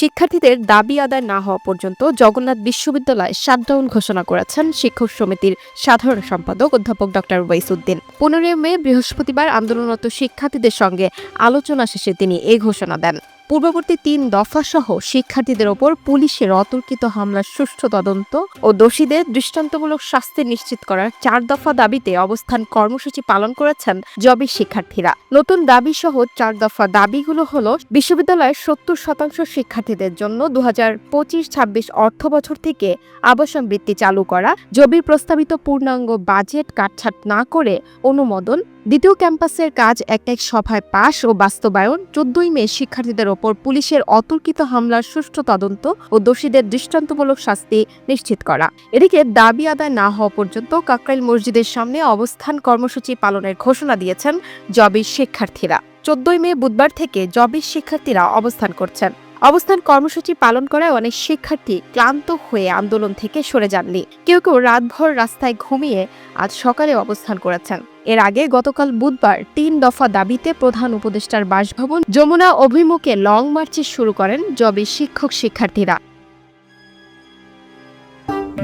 শিক্ষার্থীদের দাবি আদায় না হওয়া পর্যন্ত জগন্নাথ বিশ্ববিদ্যালয় শাটডাউন ঘোষণা করেছেন শিক্ষক সমিতির সাধারণ সম্পাদক অধ্যাপক ডক্টর ওয়াইসউদ্দিন। 15 মে বৃহস্পতিবার আন্দোলনরত শিক্ষার্থীদের সঙ্গে আলোচনা শেষে তিনি এই ঘোষণা দেন। পূর্ববর্তী 3 দফা সহ শিক্ষার্থীদের ওপর পুলিশের অতর্কিত হামলার সুষ্ঠু তদন্ত ও দোষীদের দৃষ্টান্তমূলক শাস্তি নিশ্চিত করার 4 দফা দাবিতে অবস্থান কর্মসূচি পালন করেছেন জবির শিক্ষার্থীরা। নতুন দাবি সহ 4 দফা দাবিগুলো হলো বিশ্ববিদ্যালয়ের 70% শিক্ষার্থীদের জন্য 2025-26 অর্থবছর থেকে আবাসন বৃত্তি চালু করা, জবির প্রস্তাবিত পূর্ণাঙ্গ বাজেট কাটছাঁট না করে অনুমোদন, দ্বিতীয় ক্যাম্পাসের কাজ এক সভায় পাস ও বাস্তবায়ন, 14 মে শিক্ষার্থীদের ওপর পুলিশের অতর্কিত হামলার সুষ্ঠু তদন্ত ও দোষীদের দৃষ্টান্তমূলক শাস্তি নিশ্চিত করা। এদিকে দাবি আদায় না হওয়া পর্যন্ত কাকরাইল মসজিদের সামনে অবস্থান কর্মসূচি পালনের ঘোষণা দিয়েছেন জবির শিক্ষার্থীরা। 14 মে বুধবার থেকে জবির শিক্ষার্থীরা অবস্থান করছেন। অবস্থান কর্মসূচি পালন করায় অনেক শিক্ষার্থী ক্লান্ত হয়ে আন্দোলন থেকে সরে যাননি। কেউ কেউ রাতভর রাস্তায় ঘুমিয়ে আজ সকালে অবস্থান করেছেন। এর আগে গতকাল বুধবার 3 দফা দাবিতে প্রধান উপদেষ্টার বাসভবন যমুনা অভিমুখে লং মার্চ শুরু করেন জবির শিক্ষক শিক্ষার্থীরা।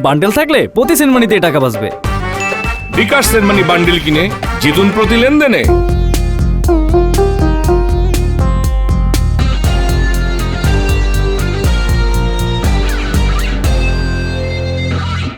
বান্ডেল থাকলে প্রতি সেনমানিতে টাকা বাঁচবে। বিকাশ সেনমানি বান্ডেল কিনে জিতুন প্রতি লেনদেনে।